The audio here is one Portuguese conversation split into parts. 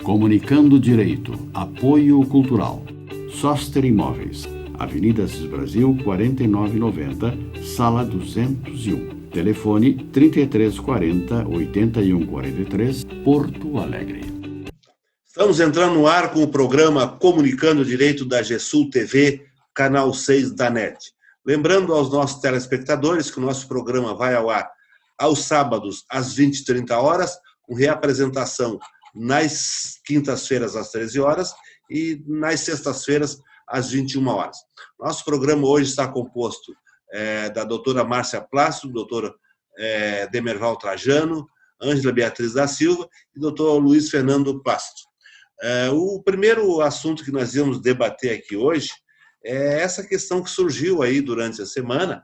Comunicando Direito. Apoio Cultural. Soster Imóveis. Avenida Assis Brasil, 4990, Sala 201. Telefone 3340-8143, Porto Alegre. Estamos entrando no ar com o programa Comunicando Direito da GESUL TV, canal 6 da NET. Lembrando aos nossos telespectadores que o nosso programa vai ao ar aos sábados, às 20h30, com reapresentação nas quintas-feiras, às 13 horas, e nas sextas-feiras, às 21 horas. Nosso programa hoje está composto da doutora Márcia Plácido, doutor Demerval Trajano, Ângela Beatriz da Silva e doutor Luiz Fernando Plácido. O primeiro assunto que nós íamos debater aqui hoje é essa questão que surgiu aí durante a semana,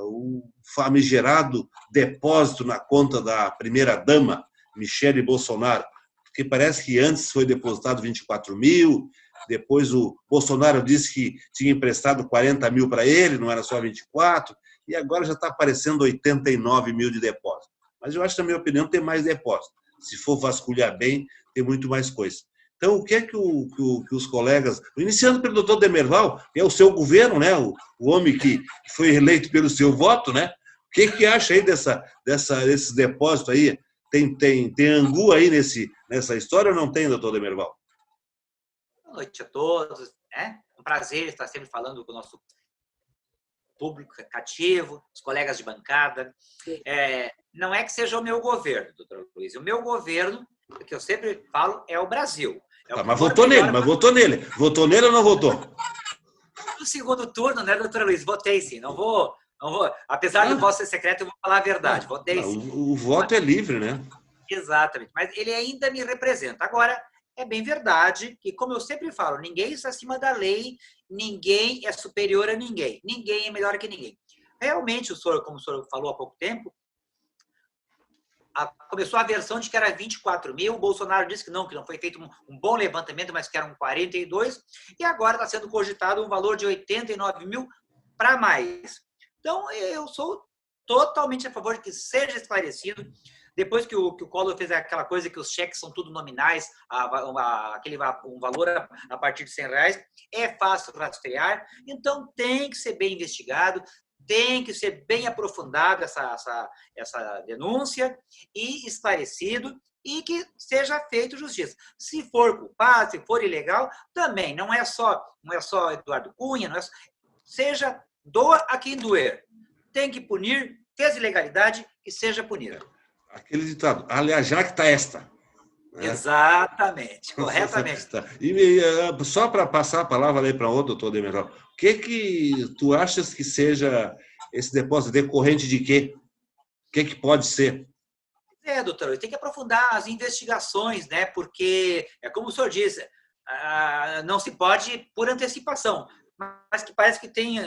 o famigerado depósito na conta da primeira-dama, Michele Bolsonaro, que parece que antes foi depositado 24 mil, depois o Bolsonaro disse que tinha emprestado 40 mil para ele, não era só 24, e agora já está aparecendo 89 mil de depósito. Mas eu acho, na minha opinião, tem mais depósito. Se for vasculhar bem, tem muito mais coisa. Então, o que é que os colegas, iniciando pelo doutor Demerval, que é o seu governo, né, o homem que foi eleito pelo seu voto, né? O que acha aí desses depósitos aí? Tem angu aí nessa história ou não tem, doutor Demerval? Boa noite a todos. É um prazer estar sempre falando com o nosso público cativo, os colegas de bancada. Não é que seja o meu governo, doutor Luiz. O meu governo, o que eu sempre falo, é o Brasil. Mas votou nele, Votou nele ou não votou? No segundo turno, né, doutor Luiz? Votei sim. Não vou. Apesar do voto ser secreto, eu vou falar a verdade. Votei sim. O voto é livre, né? Exatamente. Mas ele ainda me representa. Agora, é bem verdade que, como eu sempre falo, ninguém está acima da lei, ninguém é superior a ninguém. Ninguém é melhor que ninguém. Realmente, como o senhor falou há pouco tempo, começou a versão de que era 24 mil, o Bolsonaro disse que não foi feito um bom levantamento, mas que eram 42, e agora está sendo cogitado um valor de 89 mil para mais. Então, eu sou totalmente a favor de que seja esclarecido. Depois que o Collor fez aquela coisa que os cheques são tudo nominais, um valor a partir de R$100, é fácil rastrear, então tem que ser bem investigado, tem que ser bem aprofundado essa denúncia e esclarecido e que seja feito justiça. Se for culpado, se for ilegal, também não é só Eduardo Cunha, doa a quem doer. Tem que punir, fez ilegalidade e seja punido. Aquele ditado, aleajar que tá esta. Né? Exatamente, corretamente. E só para passar a palavra aí para o doutor Demerval, o que tu achas que seja esse depósito decorrente de quê? O que pode ser? Doutor, tem que aprofundar as investigações, né? Porque, como o senhor disse, não se pode por antecipação, mas que parece que tem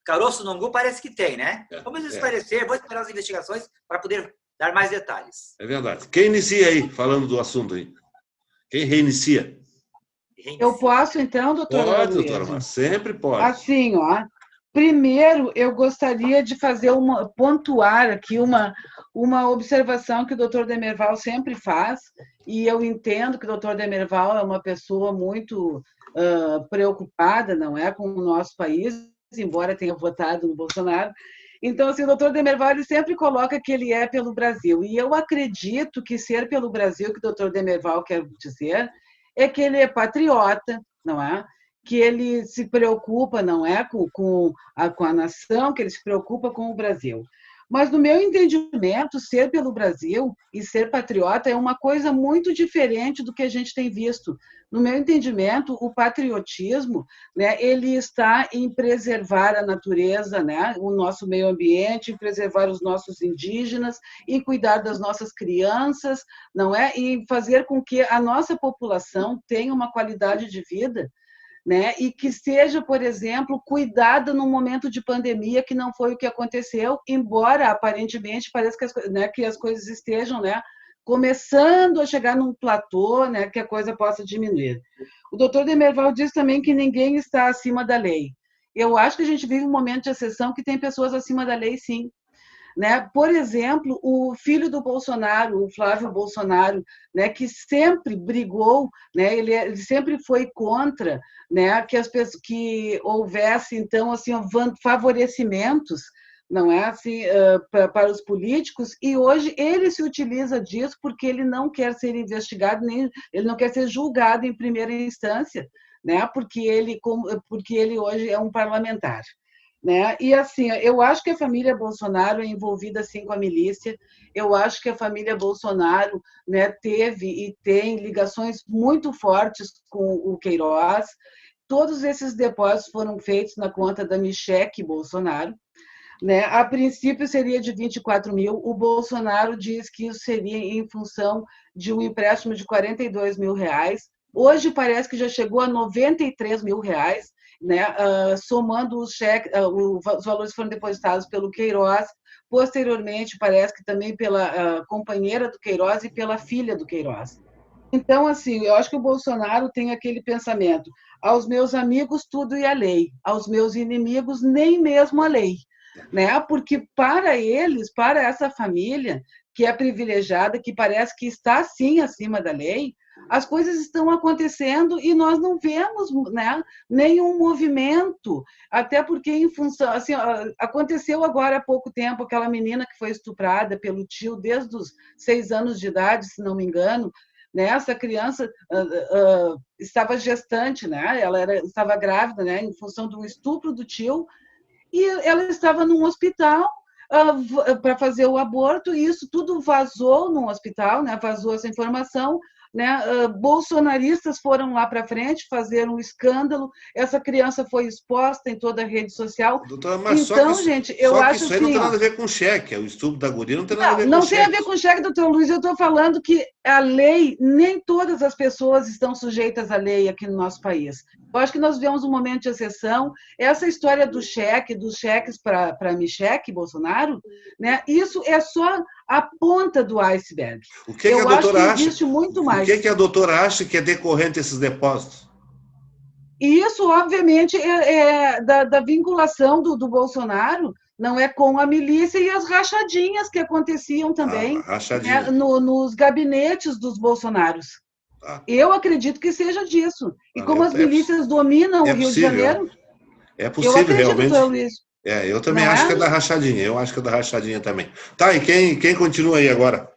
caroço no angu, parece que tem, né? Vamos esclarecer, vou esperar as investigações para poder dar mais detalhes. É verdade. Quem inicia aí, falando do assunto aí? Quem reinicia? Eu posso, então, doutora? Pode, doutora, mas sempre pode. Assim, ó. Primeiro, eu gostaria de pontuar aqui uma observação que o doutor Demerval sempre faz, e eu entendo que o doutor Demerval é uma pessoa muito preocupada, não é, com o nosso país, embora tenha votado no Bolsonaro. Então, assim, o doutor Demerval ele sempre coloca que ele é pelo Brasil. E eu acredito que ser pelo Brasil, que o doutor Demerval quer dizer, é que ele é patriota, não é? Que ele se preocupa, não é, com a nação, que ele se preocupa com o Brasil. Mas, no meu entendimento, ser pelo Brasil e ser patriota é uma coisa muito diferente do que a gente tem visto. No meu entendimento, o patriotismo, né, ele está em preservar a natureza, né, o nosso meio ambiente, em preservar os nossos indígenas, em cuidar das nossas crianças, não é? E fazer com que a nossa população tenha uma qualidade de vida, né? E que seja, por exemplo, cuidada num momento de pandemia, que não foi o que aconteceu, embora aparentemente pareça que as coisas estejam, né, começando a chegar num platô, né, que a coisa possa diminuir. O doutor Demerval diz também que ninguém está acima da lei. Eu acho que a gente vive um momento de exceção que tem pessoas acima da lei, sim. né? Por exemplo, o filho do Bolsonaro, o Flávio Bolsonaro, né, que sempre brigou, né, ele sempre foi contra, né, que as pessoas, que houvesse então assim favorecimentos, não é assim, para os políticos, e hoje ele se utiliza disso porque ele não quer ser investigado, nem ele não quer ser julgado em primeira instância, né? Porque ele hoje é um parlamentar, né? E assim, eu acho que a família Bolsonaro é envolvida assim com a milícia. Eu acho que a família Bolsonaro, né, teve e tem ligações muito fortes com o Queiroz. Todos esses depósitos foram feitos na conta da Michelle Bolsonaro, né? A princípio seria de 24 mil, o Bolsonaro diz que isso seria em função de um empréstimo de 42 mil reais. Hoje parece que já chegou a 93 mil reais, né? Somando os cheques, os valores foram depositados pelo Queiroz, posteriormente parece que também pela companheira do Queiroz e pela filha do Queiroz. Então, assim, eu acho que o Bolsonaro tem aquele pensamento: aos meus amigos tudo e a lei, aos meus inimigos nem mesmo a lei, né? Porque para eles, para essa família que é privilegiada, que parece que está sim acima da lei, as coisas estão acontecendo e nós não vemos, né, nenhum movimento, até porque em função, assim, aconteceu agora há pouco tempo aquela menina que foi estuprada pelo tio desde os 6 anos de idade, se não me engano, né? Essa criança estava gestante, né? Estava grávida, né? Em função do estupro do tio, e ela estava num hospital para fazer o aborto, e isso tudo vazou no hospital, né? Vazou essa informação, né? Bolsonaristas foram lá para frente fazer um escândalo, essa criança foi exposta em toda a rede social. Doutora, mas então, gente, eu acho isso aí não assim, tem nada a ver com cheque, o estupro da guria não tem nada a ver com não cheque. tem a ver com cheque, doutor Luiz, eu estou falando que a lei, nem todas as pessoas estão sujeitas à lei aqui no nosso país. Eu acho que nós vivemos um momento de exceção. Essa história do cheque, dos cheques para Michelle Bolsonaro, né, isso é só a ponta do iceberg. O que eu a doutora acho que acha? existe muito mais. O que a doutora acha que é decorrente desses depósitos? E isso, obviamente, é da vinculação do Bolsonaro, não é, com a milícia, e as rachadinhas que aconteciam também, Rachadinha. né, nos gabinetes dos Bolsonaros. Eu acredito que seja disso. E como as milícias dominam o Rio de Janeiro, é possível, eu acredito, realmente. doutor Luiz. Eu também acho que é da rachadinha. Eu acho que é da rachadinha também. Tá, e quem continua aí agora?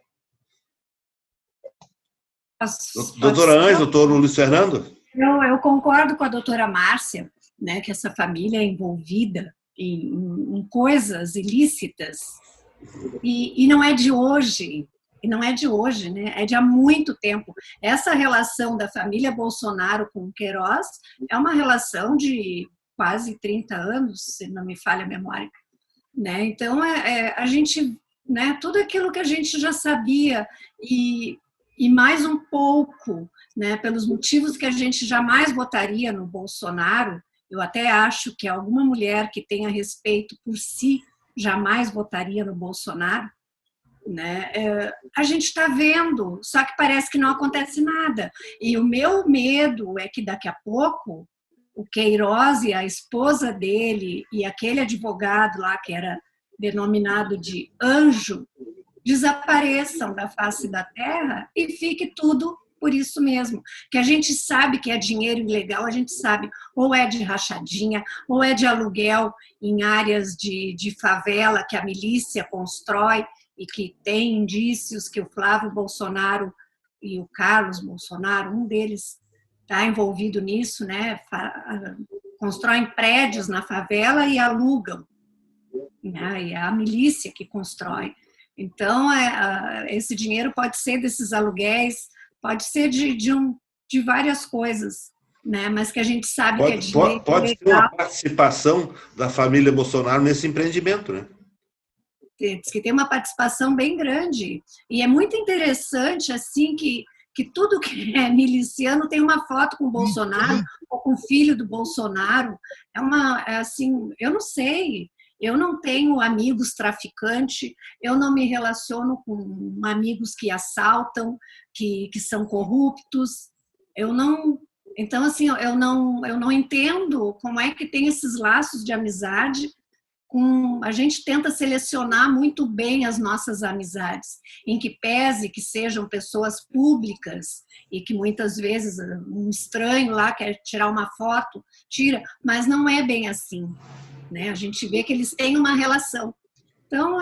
Doutora Ângela, doutor Luiz Fernando? Eu concordo com a doutora Márcia, né, que essa família é envolvida em coisas ilícitas, e não é de hoje, né? É de há muito tempo. Essa relação da família Bolsonaro com o Queiroz é uma relação de quase 30 anos, se não me falha a memória, né? Então, a gente, né, tudo aquilo que a gente já sabia e mais um pouco, né, pelos motivos que a gente jamais votaria no Bolsonaro. Eu até acho que alguma mulher que tenha respeito por si jamais votaria no Bolsonaro, né? A gente está vendo, só que parece que não acontece nada. E o meu medo é que daqui a pouco o Queiroz e a esposa dele e aquele advogado lá que era denominado de anjo desapareçam da face da terra e fique tudo por isso mesmo, que a gente sabe que é dinheiro ilegal, a gente sabe, ou é de rachadinha, ou é de aluguel em áreas de favela que a milícia constrói e que tem indícios que o Flávio Bolsonaro e o Carlos Bolsonaro, um deles está envolvido nisso, né? Constroem prédios na favela e alugam, né? E é a milícia que constrói. Então, esse dinheiro pode ser desses aluguéis, pode ser de várias coisas, né? Mas que a gente sabe que é dinheiro pode ter uma participação da família Bolsonaro nesse empreendimento, né? Diz que tem uma participação bem grande. E é muito interessante, assim, que tudo que é miliciano tem uma foto com o Bolsonaro ou com o filho do Bolsonaro. Assim, eu não sei. Eu não tenho amigos traficantes, eu não me relaciono com amigos que assaltam, que são corruptos. Então, assim, eu não entendo como é que tem esses laços de amizade a gente tenta selecionar muito bem as nossas amizades, em que pese que sejam pessoas públicas e que muitas vezes um estranho lá quer tirar uma foto, tira, mas não é bem assim, né? A gente vê que eles têm uma relação. Então,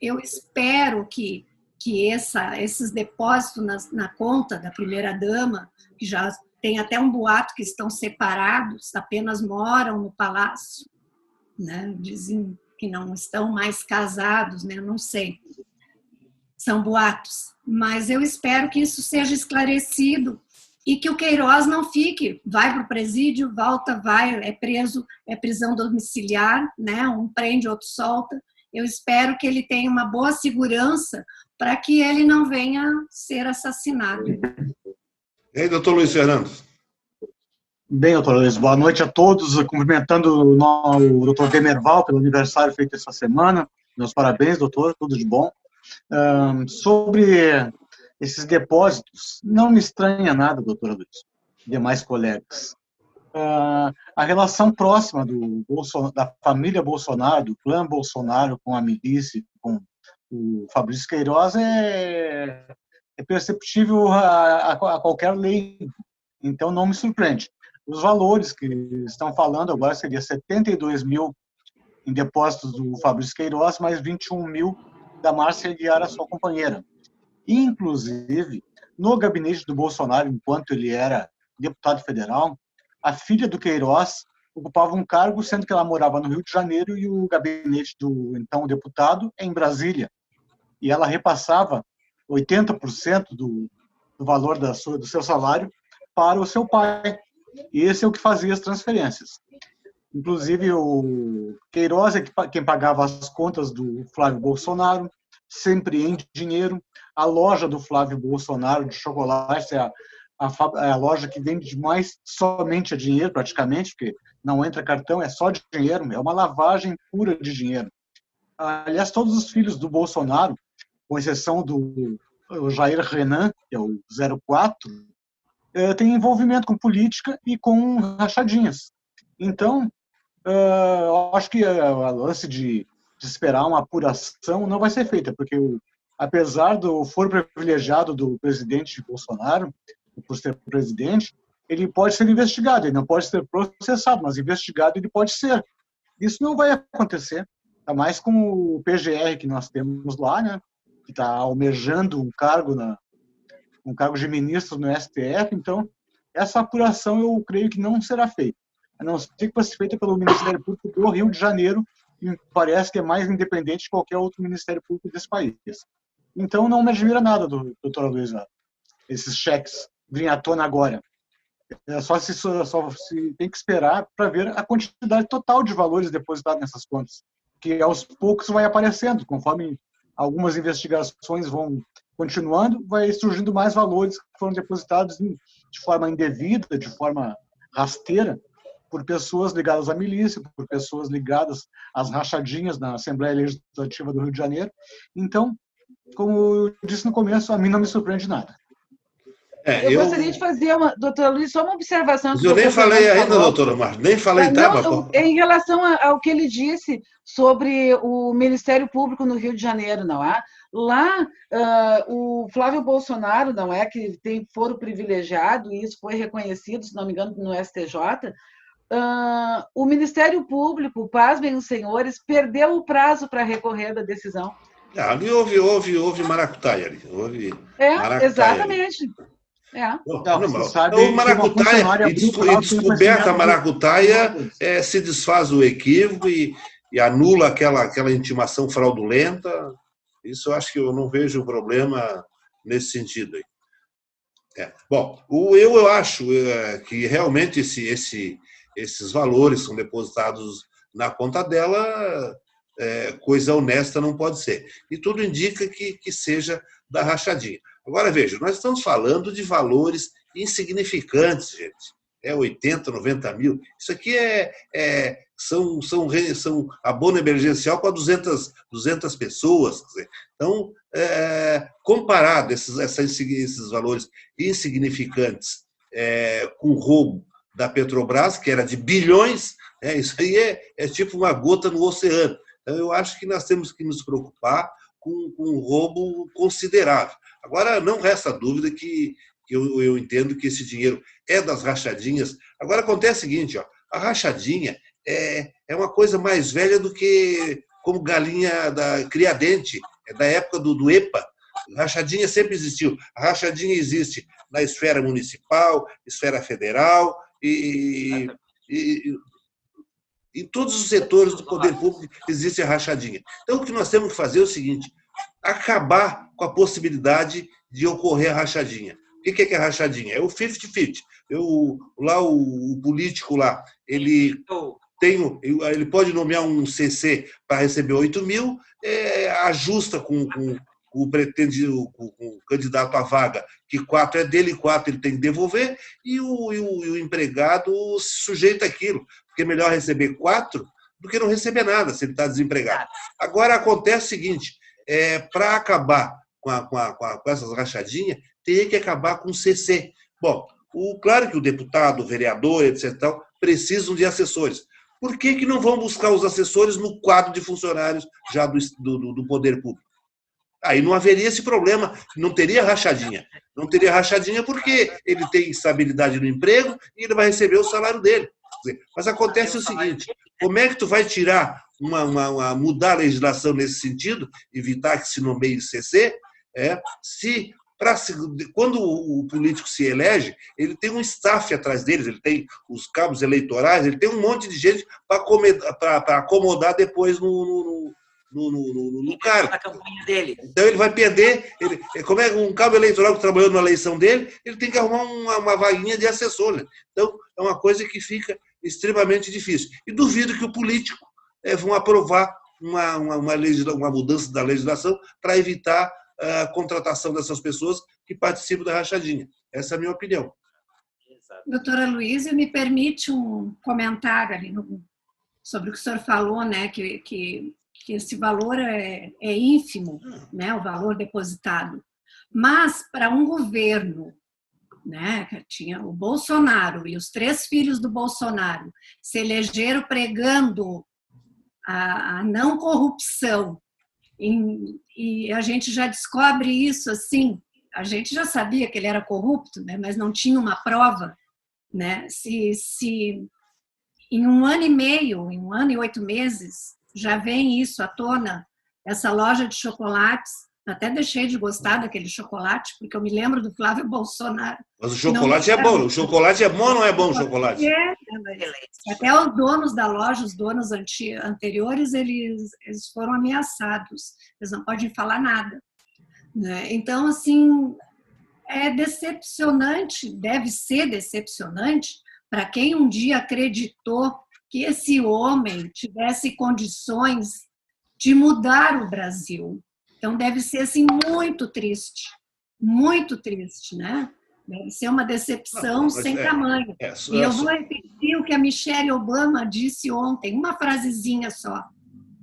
eu espero que esses depósitos na conta da primeira-dama, que já tem até um boato que estão separados, apenas moram no palácio, né? Dizem que não estão mais casados, né? Não sei, são boatos, mas eu espero que isso seja esclarecido e que o Queiroz não fique, vai para o presídio, volta, vai, é preso, é prisão domiciliar, né? Um prende, outro solta. Eu espero que ele tenha uma boa segurança para que ele não venha ser assassinado. E aí, doutor Luiz Fernando? Bem, doutor Luiz, boa noite a todos, cumprimentando o doutor Demerval pelo aniversário feito essa semana. Meus parabéns, doutor, tudo de bom. Sobre esses depósitos, não me estranha nada, doutor Luiz, demais colegas. A relação próxima da família Bolsonaro, do clã Bolsonaro com a milícia, com o Fabrício Queiroz é perceptível a qualquer lei, então não me surpreende. Os valores que estão falando agora seria 72 mil em depósitos do Fabrício Queiroz, mais 21 mil da Márcia Aguiar, a sua companheira. Inclusive, no gabinete do Bolsonaro, enquanto ele era deputado federal, a filha do Queiroz ocupava um cargo, sendo que ela morava no Rio de Janeiro e o gabinete do então deputado em Brasília. E ela repassava 80% do valor do seu salário para o seu pai. E esse é o que fazia as transferências. Inclusive, o Queiroz é quem pagava as contas do Flávio Bolsonaro, sempre em dinheiro. A loja do Flávio Bolsonaro de chocolate é a loja que vende mais somente a dinheiro, praticamente, porque não entra cartão, é só dinheiro, é uma lavagem pura de dinheiro. Aliás, todos os filhos do Bolsonaro, com exceção do Jair Renan, que é o 04, tem envolvimento com política e com rachadinhas. Então, eu acho que a lance de esperar uma apuração não vai ser feita, porque apesar do foro privilegiado do presidente Bolsonaro, por ser presidente, ele pode ser investigado, ele não pode ser processado, mas investigado ele pode ser. Isso não vai acontecer, ainda mais com o PGR que nós temos lá, né, que está almejando um cargo de ministro no STF, então essa apuração eu creio que não será feita. A não ser que fosse feita pelo Ministério Público do Rio de Janeiro, e parece que é mais independente de qualquer outro Ministério Público desse país. Então não me admira nada, doutora Luísa, esses cheques virem à tona agora. Só se tem que esperar para ver a quantidade total de valores depositados nessas contas, que aos poucos vai aparecendo, conforme algumas investigações vão continuando, vai surgindo mais valores que foram depositados de forma indevida, de forma rasteira, por pessoas ligadas à milícia, por pessoas ligadas às rachadinhas na Assembleia Legislativa do Rio de Janeiro. Então, como eu disse no começo, a mim não me surpreende nada. Eu gostaria de fazer, doutora Luiz, só uma observação. Eu nem falei ainda, doutora Marta, nem falei. Em relação ao que ele disse sobre o Ministério Público no Rio de Janeiro, não é? Lá, o Flávio Bolsonaro, não é, que tem foro privilegiado, e isso foi reconhecido, se não me engano, no STJ, o Ministério Público, pasmem os senhores, perdeu o prazo para recorrer da decisão. Ali houve maracutaia. Maracutaia exatamente. O maracutaia, e descoberta a maracutaia, se desfaz o equívoco e anula aquela intimação fraudulenta. Isso eu acho que eu não vejo problema nesse sentido aí. Bom, eu acho que realmente esses valores são depositados na conta dela, coisa honesta não pode ser. E tudo indica que seja da rachadinha. Agora, veja, nós estamos falando de valores insignificantes, gente. 80, 90 mil. Isso aqui são abono emergencial para 200 pessoas. Então, comparado esses valores insignificantes com roubo da Petrobras, que era de bilhões, isso aí é tipo uma gota no oceano. Então, eu acho que nós temos que nos preocupar com um roubo considerável. Agora, não resta dúvida que eu entendo que esse dinheiro é das rachadinhas. Agora, acontece o seguinte, ó, a rachadinha é uma coisa mais velha do que como galinha da criadente, é da época do EPA. A rachadinha sempre existiu. A rachadinha existe na esfera municipal, esfera federal e em todos os setores do poder público existe a rachadinha. Então, o que nós temos que fazer é o seguinte, acabar com a possibilidade de ocorrer a rachadinha. O que é a rachadinha? É o 50-50. O político lá, ele pode nomear um CC para receber 8 mil, ajusta com o candidato à vaga, que 4 é dele, 4 ele tem que devolver, e o empregado se sujeita àquilo, porque é melhor receber 4 do que não receber nada, se ele está desempregado. Agora, acontece o seguinte, para acabar com essas rachadinhas, teria que acabar com o CC. Bom, claro que o deputado, o vereador, etc., precisam de assessores. Por que não vão buscar os assessores no quadro de funcionários já do poder público? Aí não haveria esse problema, não teria rachadinha. Não teria rachadinha porque ele tem estabilidade no emprego e ele vai receber o salário dele. Mas acontece o seguinte, como é que tu vai tirar, mudar a legislação nesse sentido, evitar que se nomeie CC, quando o político se elege, ele tem um staff atrás deles, ele tem os cabos eleitorais, ele tem um monte de gente para acomodar depois no cargo. Na campanha dele. Então ele vai perder, como é um cabo eleitoral que trabalhou na eleição dele, ele tem que arrumar uma vaguinha de assessor. Né? Então é uma coisa que fica extremamente difícil. E duvido que o político vão aprovar uma mudança da legislação para evitar a contratação dessas pessoas que participam da rachadinha. Essa é a minha opinião. Doutora Luísa, me permite um comentário ali sobre o que o senhor falou, né, que esse valor é ínfimo, né, o valor depositado. Mas, para um governo, né, que tinha o Bolsonaro e os 3 filhos do Bolsonaro se elegeram pregando a não corrupção, e a gente já descobre isso assim, a gente já sabia que ele era corrupto, né, mas não tinha uma prova, né, se em 1 ano e meio, em 1 ano e 8 meses, já vem isso à tona, essa loja de chocolates, até deixei de gostar daquele chocolate, porque eu me lembro do Flávio Bolsonaro. Mas o chocolate é bom, o chocolate é bom ou não é bom o chocolate? Até os donos da loja, os donos anteriores, eles foram ameaçados, eles não podem falar nada. Né? Então, assim, é decepcionante, deve ser decepcionante para quem um dia acreditou que esse homem tivesse condições de mudar o Brasil. Então, deve ser assim, muito triste, né? Deve ser uma decepção sem tamanho. E eu vou repetir o que a Michelle Obama disse ontem, uma frasezinha só.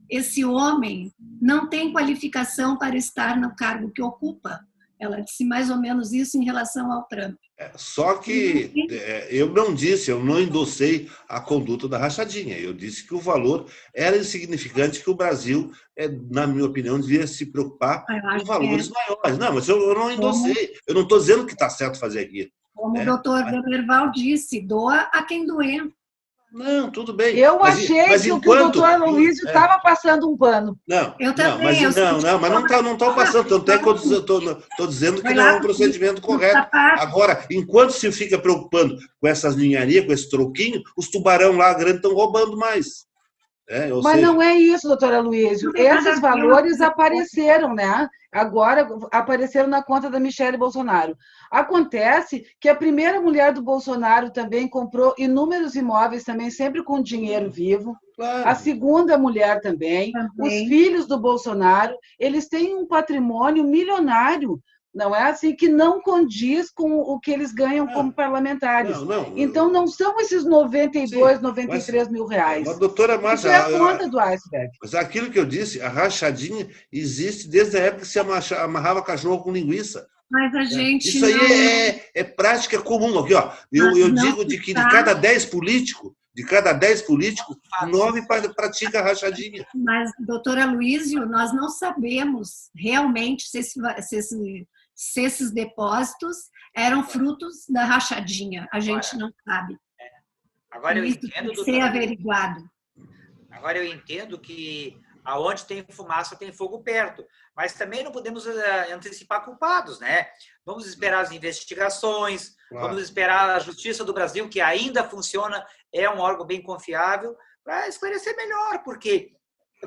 Esse homem não tem qualificação para estar no cargo que ocupa. Ela disse mais ou menos isso em relação ao Trump. Só que eu não endossei a conduta da rachadinha. Eu disse que o valor era insignificante, que o Brasil, na minha opinião, devia se preocupar com valores maiores. Não, mas eu não endossei. Eu não estou dizendo que está certo fazer aquilo. Como o doutor Demerval disse, doa a quem doer. Não, tudo bem. Eu achei que o doutor Aloysio estava passando um pano. Não, eu também. Mas não estão passando. Tanto é que eu estou dizendo que não é um procedimento correto. Agora, enquanto se fica preocupando com essas ninharias, com esse troquinho, os tubarão lá grandes estão roubando mais. Mas não é isso, doutor Aloysio. Esses valores apareceram, né? Agora apareceram na conta da Michelle Bolsonaro. Acontece que a primeira mulher do Bolsonaro também comprou inúmeros imóveis, também sempre com dinheiro vivo. Claro. A segunda mulher também. Os filhos do Bolsonaro, eles têm um patrimônio milionário. Não é assim, que não condiz com o que eles ganham como parlamentares. Então, não são esses 92, 93 mil reais. Mas, doutora Márcia, isso é a conta do iceberg. Mas aquilo que eu disse, a rachadinha existe desde a época que se amarrava cachorro com linguiça. Mas a gente Isso aí é prática comum. Aqui, ó. Eu digo de que de cada 10 políticos, 9 praticam rachadinha. Mas, doutora Luísio, nós não sabemos realmente se esses depósitos eram frutos da rachadinha. A gente não sabe. Agora eu Isso entendo, tem que doutora ser averiguado. Agora eu entendo que aonde tem fumaça tem fogo perto, mas também não podemos antecipar culpados, né? Vamos esperar as investigações, vamos esperar a Justiça do Brasil, que ainda funciona, é um órgão bem confiável, para esclarecer melhor, porque,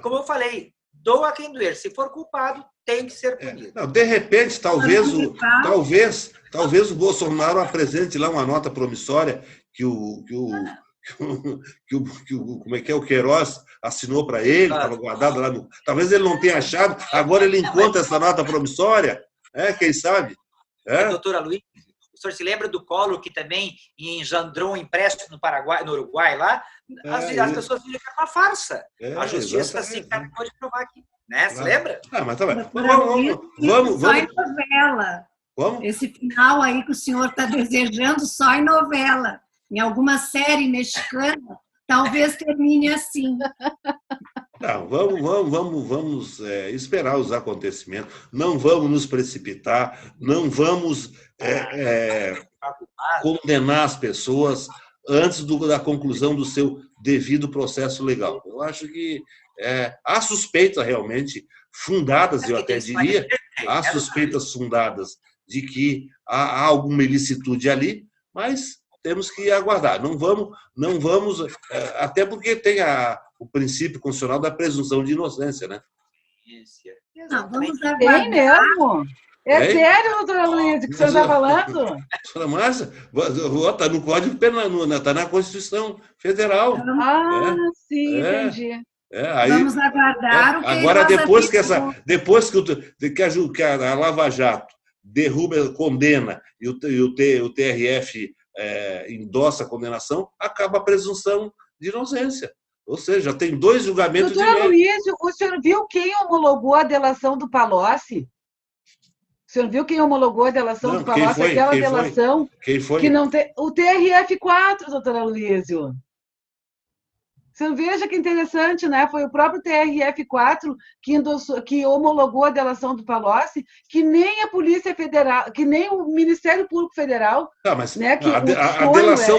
como eu falei, doa quem doer. Se for culpado, tem que ser punido. Não, de repente, talvez o Bolsonaro apresente lá uma nota promissória que como é que é, o Queiroz assinou para ele, estava guardado lá no... Talvez ele não tenha achado, agora ele encontra essa nota promissória, quem sabe? Doutora Luiz, o senhor se lembra do Collor, que também engendrou um empréstimo no Uruguai lá? As pessoas dizem que é uma farsa. A justiça se encarregou de provar aqui. Né? Se lembra? Mas tá bem. Vamos. Só em novela. Como? Esse final aí que o senhor está desejando só em novela. Em alguma série mexicana, talvez termine assim. Não, vamos esperar os acontecimentos, não vamos nos precipitar, não vamos condenar as pessoas antes da conclusão do seu devido processo legal. Eu acho que há suspeitas realmente fundadas, eu até diria, há suspeitas fundadas de que há alguma ilicitude ali, mas temos que aguardar. Não vamos, até porque tem o princípio constitucional da presunção de inocência, né? Não, vamos aguardar. Tem mesmo? Sério, doutora Luísa, que o senhor está falando? Doutora Márcia, está no Código Penal, está na Constituição Federal. Sim, entendi. Vamos aguardar o que agora, depois que a Lava Jato derruba, condena e o TRF endossa a condenação, acaba a presunção de inocência. Ou seja, tem 2 julgamentos de mérito. Doutora Luísa, o senhor viu quem homologou a delação do Palocci? O senhor viu quem homologou a delação do Palocci? Aquela delação Quem foi? Que não tem... O TRF4, doutora Luísa. Você veja que interessante, né? Foi o próprio TRF4 que homologou a delação do Palocci, que nem a Polícia Federal, que nem o Ministério Público Federal. Mas né, que a delação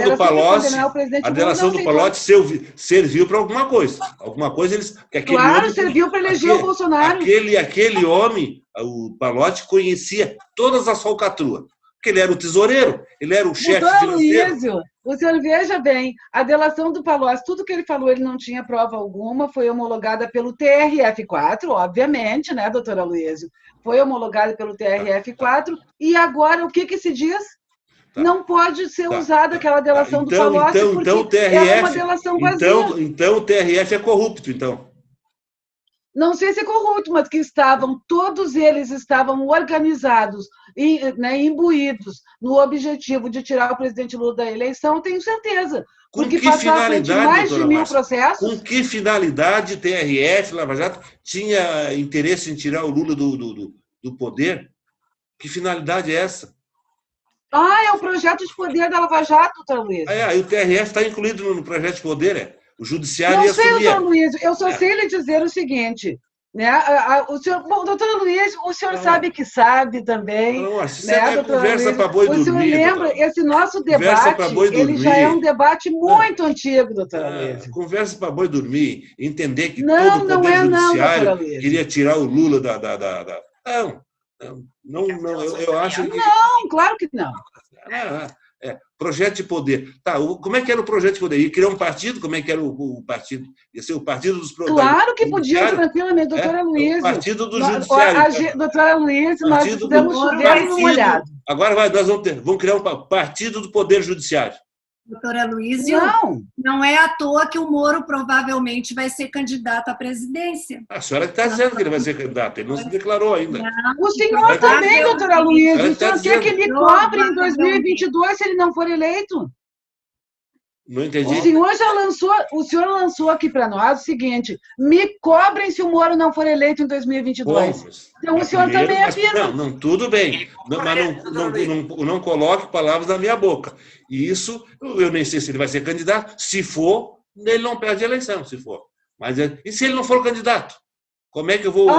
do Palocci, serviu para alguma coisa. Alguma coisa eles. Claro, serviu para eleger o Bolsonaro. Aquele homem, o Palocci, conhecia todas as falcatruas. Porque ele era o tesoureiro, ele era o chefe financeiro. Luísio, o senhor veja bem, a delação do Palocci, tudo que ele falou, ele não tinha prova alguma, foi homologada pelo TRF4, obviamente, né, doutora Luísio? Foi homologada pelo TRF4, e agora o que se diz? Não pode ser usada aquela delação do Palocci, porque é uma delação vazia. Então o TRF é corrupto, então. Não sei se é corrupto, mas que todos eles estavam organizados, imbuídos no objetivo de tirar o presidente Lula da eleição, tenho certeza. Porque passaram mais de 1000 processos. Com que finalidade TRF, Lava Jato, tinha interesse em tirar o Lula do poder? Que finalidade é essa? É o projeto de poder da Lava Jato, doutora Luísa. E o TRF está incluído no projeto de poder, O judiciário não ia assumir. Não sei, doutor Luiz, eu só sei lhe dizer o seguinte, né? Doutor Luiz, o senhor sabe que sabe também. Isso é conversa para boi dormir. O senhor lembra, esse nosso debate, ele já é um debate muito antigo, doutora Luiz. Conversa para boi dormir, entender que todo o poder judiciário queria tirar o Lula da... Não, eu acho que... Não, claro que não. Projeto de poder. Como é que era o projeto de poder? Ia criar um partido? Como é que era o partido? Ia ser o partido dos Claro que podia, tranquilamente, doutora Luísa. O partido do judiciário. Doutora Luísa, nós estamos chovendo no molhado. Agora nós vamos criar um partido do poder judiciário. Doutora Luísa, não é à toa que o Moro provavelmente vai ser candidato à presidência. A senhora está dizendo que ele vai ser candidato, ele não se declarou ainda. O senhor também, doutora Luísa. O senhor quer que me cobre em 2022 se ele não for eleito? Não entendi. O senhor lançou aqui para nós o seguinte: me cobrem se o Moro não for eleito em 2022. Bom, Então o senhor primeiro, também afirma. Não, tudo bem. Mas não coloque palavras na minha boca. E isso, eu nem sei se ele vai ser candidato. Se for, ele não perde a eleição, se for. Mas, e se ele não for candidato? Como é que eu vou...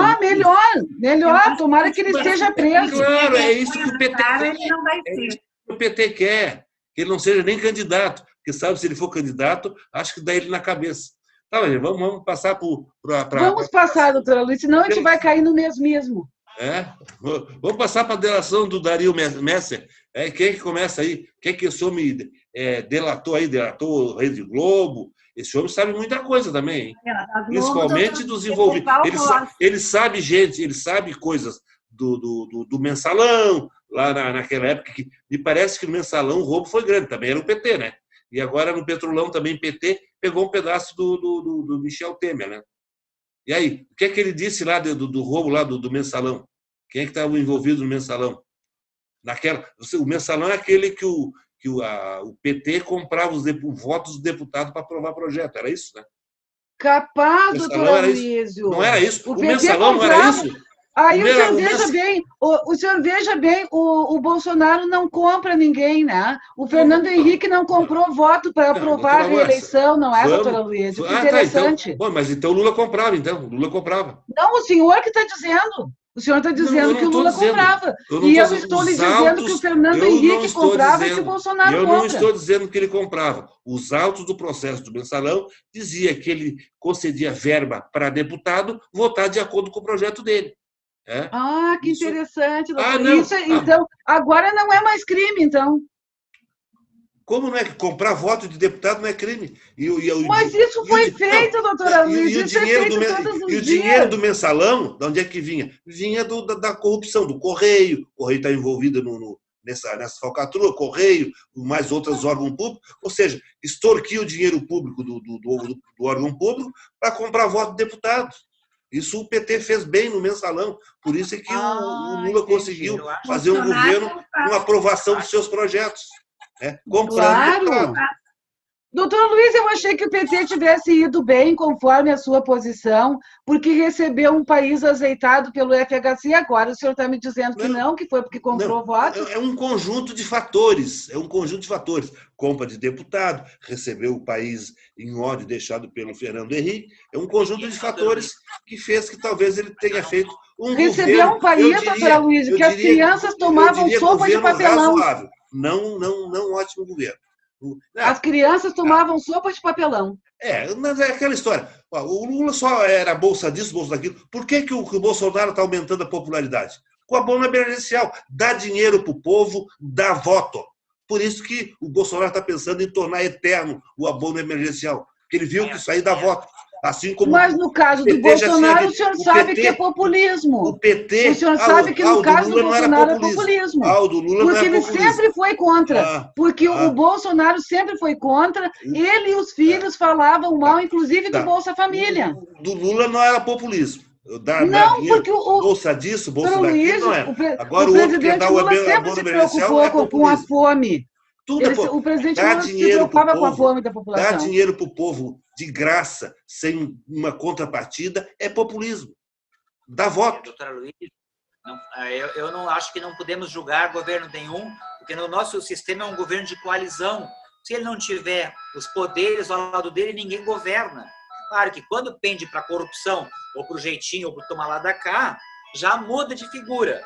Melhor. Tomara que ele esteja preso. Claro, é isso que o PT Claro, quer. ele não vai É ser. isso que o PT quer. Que ele não seja nem candidato. Porque sabe, se ele for candidato, acho que dá ele na cabeça. Tá, vamos passar para... Vamos passar, doutora Luiz, senão a gente vai cair no mesmo. Vamos passar para a delação do Dario Messer. Quem é que começa aí? Quem é que esse homem delatou aí? Delatou o Rede Globo? Esse homem sabe muita coisa também, hein? Principalmente dos envolvidos. Ele sabe gente, ele sabe coisas do Mensalão, lá naquela época, que me parece que no Mensalão o roubo foi grande, também era o PT, né? E agora no Petrolão também PT pegou um pedaço do Michel Temer, né? E aí, o que é que ele disse lá do roubo lá do Mensalão? Quem é que estava envolvido no Mensalão? O Mensalão é aquele que o PT comprava os votos dos deputados para aprovar projeto, era isso, né? Capaz, doutora Luiz. Não era isso? O Mensalão não era isso? Aí o senhor veja bem, o Bolsonaro não compra ninguém, né? O Fernando Henrique não comprou voto para aprovar a reeleição, não é, doutora Luiz? Que interessante. Então, mas então o Lula comprava, então. O Lula comprava. Não, o senhor que está dizendo. O senhor está dizendo que o Lula comprava. E eu estou lhe dizendo que o Fernando Henrique comprava e que o Bolsonaro compra. Eu não estou dizendo que ele comprava. Os autos do processo do Mensalão dizia que ele concedia verba para deputado votar de acordo com o projeto dele. Que interessante, doutor. Então, agora não é mais crime, então. Como não é que comprar voto de deputado não é crime? Mas isso foi feito, doutora Luiz. Isso é feito todos os dias. E o dinheiro do Mensalão, de onde é que vinha? Vinha da corrupção, do Correio. O Correio está envolvido nessa falcatrua, Correio, mais outros órgãos públicos. Ou seja, extorquia o dinheiro público do órgão público para comprar voto de deputado. Isso o PT fez bem no Mensalão. Por isso é que o Lula conseguiu fazer um governo com aprovação dos seus projetos. Comprando deputado. Doutor Luiz, eu achei que o PT tivesse ido bem conforme a sua posição, porque recebeu um país azeitado pelo FHC. Agora o senhor está me dizendo que não, que foi porque comprou votos? É um conjunto de fatores. Compra de deputado, recebeu o país em ódio deixado pelo Fernando Henrique. É um conjunto de fatores que fez que talvez ele tenha feito um recebeu um país, doutora Luiz, que as crianças tomavam sopa de papelão. Razoável. Não ótimo governo. As crianças tomavam sopa de papelão. Mas é aquela história. O Lula só era bolsa disso, bolsa daquilo. Por que o Bolsonaro está aumentando a popularidade? Com o abono emergencial. Dá dinheiro para o povo, dá voto. Por isso que o Bolsonaro está pensando em tornar eterno o abono emergencial. Porque ele viu que isso aí dá voto. Assim como mas no caso do Bolsonaro, o senhor sabe que é populismo. O PT... O senhor sabe que no caso do Bolsonaro é populismo. Do Lula porque ele sempre foi contra. Porque o Bolsonaro sempre foi contra. Ele e os filhos falavam mal, inclusive, do Bolsa Família. Do Lula não era populismo. Porque o bolsa disso, bolsa daquilo, não é. Agora o outro quer dar o abono emergencial é populismo. Com a fome. O presidente Lula se preocupava com a fome da população. Dar dinheiro para o povo de graça, sem uma contrapartida, é populismo. Dá voto. Doutora Luiz, eu não acho que não podemos julgar governo nenhum, porque no nosso sistema é um governo de coalizão. Se ele não tiver os poderes ao lado dele, ninguém governa. Claro que quando pende para corrupção, ou para o jeitinho, ou para tomar lá da cá, já muda de figura.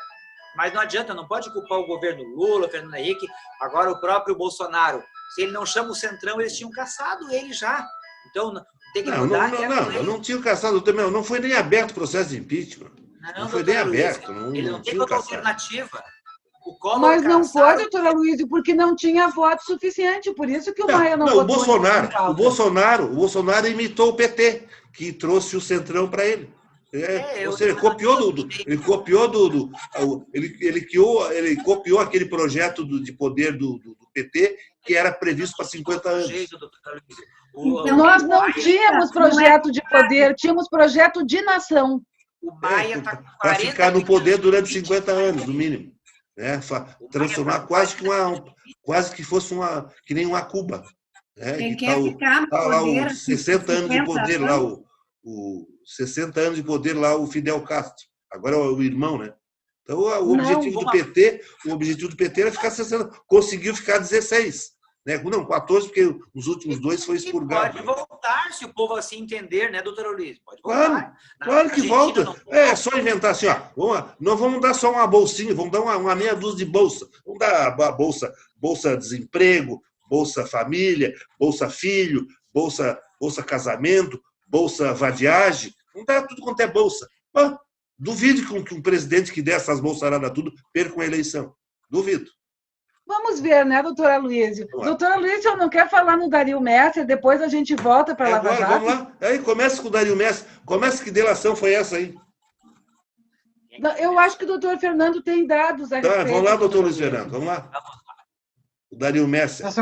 Mas não adianta, não pode culpar o governo Lula, Fernando Henrique, agora o próprio Bolsonaro. Se ele não chama o Centrão, eles tinham caçado ele já. Então, tem que mudar. Eu não tinha caçado também. Não foi nem aberto o processo de impeachment. Não foi nem aberto. Ele não tem outra alternativa. Mas não pode, doutora Luiz, porque não tinha voto suficiente. Por isso que o Maia não votou. O Bolsonaro imitou o PT, que trouxe o Centrão para ele. Ou seja, ele copiou aquele projeto de poder do PT que era previsto para 50 anos. Então, nós não tínhamos projeto de poder, tínhamos projeto de nação. O Maia está com 40 para ficar no poder durante 50 anos, no mínimo. Transformar quase que fosse que nem uma Cuba. Quem que quer ficar no tá lá poder, os 60 anos de 50 poder, lá o 60 anos de poder lá, o Fidel Castro. Agora é o irmão, né? Então, o objetivo do PT era ficar 60, conseguiu ficar 16. Né? Não, 14, porque os últimos dois foi expurgado. Pode voltar, se o povo assim entender, né, doutora Luiz? Pode voltar. Claro que volta. É só inventar assim, ó. Não vamos dar só uma bolsinha, vamos dar uma meia dúzia de bolsa. Vamos dar a bolsa desemprego, bolsa família, bolsa filho, bolsa casamento, bolsa vadiagem. Vamos dar tudo quanto é bolsa. Duvido que um presidente que der essas bolsaradas tudo perca uma eleição. Duvido. Vamos ver, né, doutora Luísa? Doutora Luísa, eu não quero falar no Dario Messer, depois a gente volta para a Lava Jato. Vamos lá. Aí começa com o Dario Messer. Começa que delação foi essa aí? Eu acho que o doutor Fernando tem dados a respeito. Vamos lá, doutor Luiz Fernando, vamos lá. O Dario Messer. Essa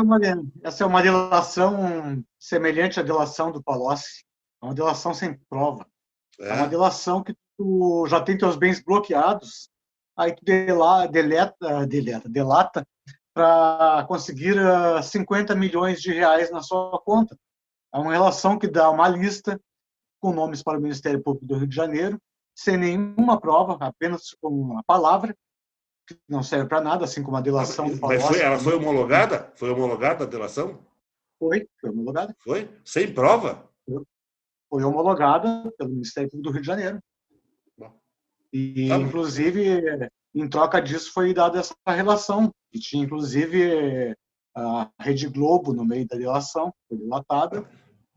é uma delação semelhante à delação do Palocci. É uma delação sem prova. É uma delação que tu já tem teus bens bloqueados, aí tu delata para conseguir 50 milhões de reais na sua conta. É uma relação que dá uma lista com nomes para o Ministério Público do Rio de Janeiro, sem nenhuma prova, apenas com uma palavra, que não serve para nada, assim como a delação do Palocci. Ela foi homologada? Foi homologada a delação? Foi homologada. Foi? Sem prova? Foi homologada pelo Ministério Público do Rio de Janeiro. E, inclusive, em troca disso foi dada essa relação, que tinha, inclusive, a Rede Globo no meio da delação, foi delatada.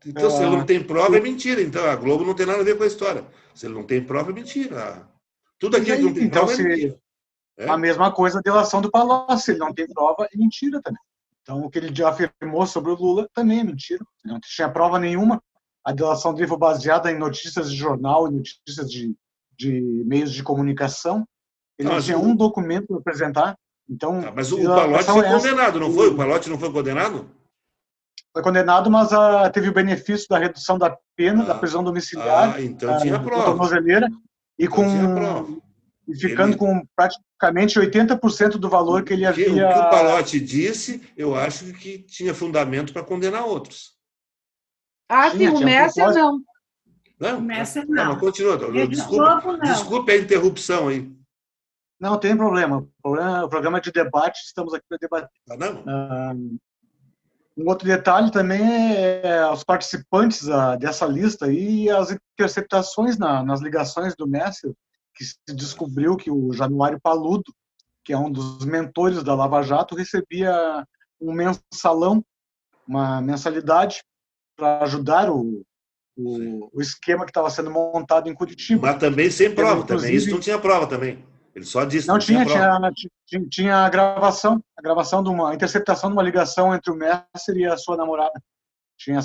Então, se ele não tem prova, é mentira. Então, a Globo não tem nada a ver com a história. Se ele não tem prova, é mentira. Tudo aquilo que não tem prova é mentira. A mesma coisa a delação do Palocci. Se ele não tem prova, é mentira também. Então, o que ele já afirmou sobre o Lula também é mentira. Não tinha prova nenhuma. A delação dele foi baseada em notícias de jornal e notícias de meios de comunicação. Ele não tinha um documento para apresentar. Então, mas o Palocci foi condenado, não foi? O Palocci não foi condenado? Foi condenado, mas teve o benefício da redução da pena, da prisão domiciliar, então tinha prova. Tornozeleira, e ficando com praticamente 80% do valor que ele havia... O que o Palocci disse, eu acho que tinha fundamento para condenar outros. Sim, o Messer não. Não? O Messer não. Continua. Desculpe a interrupção aí. Não tem problema. O programa de debate, estamos aqui para debater. Um outro detalhe também é os participantes dessa lista aí, e as interceptações nas ligações do Messer, que se descobriu que o Januário Paludo, que é um dos mentores da Lava Jato, recebia um mensalão, uma mensalidade, para ajudar o esquema que estava sendo montado em Curitiba. Mas também sem prova, também. Isso não tinha prova também. Ele só disse não tinha a gravação de uma interceptação de uma ligação entre o Messer e a sua namorada. Tinha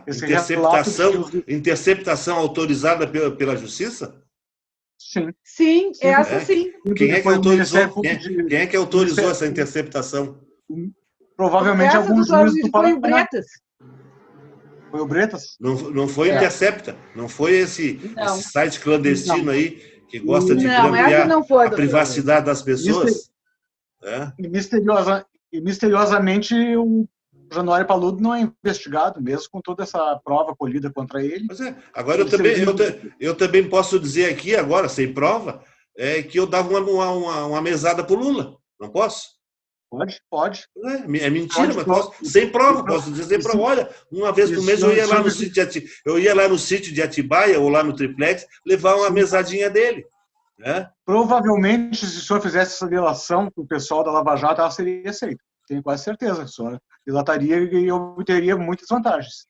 esse interceptação autorizada pela Justiça? Sim. Sim, essa sim. Quem é que autorizou? Quem é que autorizou essa interceptação? Provavelmente alguns juízes do Paraná. Foi o Bretas. Foi o Bretas? Não foi Intercepta? Não foi esse site clandestino aí que gosta de grampear a privacidade das pessoas? E misteriosamente o Januário Paludo não é investigado, mesmo com toda essa prova colhida contra ele. Pois é. Agora eu também posso dizer aqui, agora, sem prova, que eu dava uma mesada para o Lula. Não posso? Pode. É mentira, mas posso. Sem prova, posso dizer sem prova. Olha, uma vez por mês eu ia lá no sítio de Atibaia ou lá no Triplex levar uma mesadinha dele. Provavelmente, se o senhor fizesse essa delação para o pessoal da Lava Jato, ela seria aceita. Tenho quase certeza. O senhor dilataria e obteria muitas vantagens.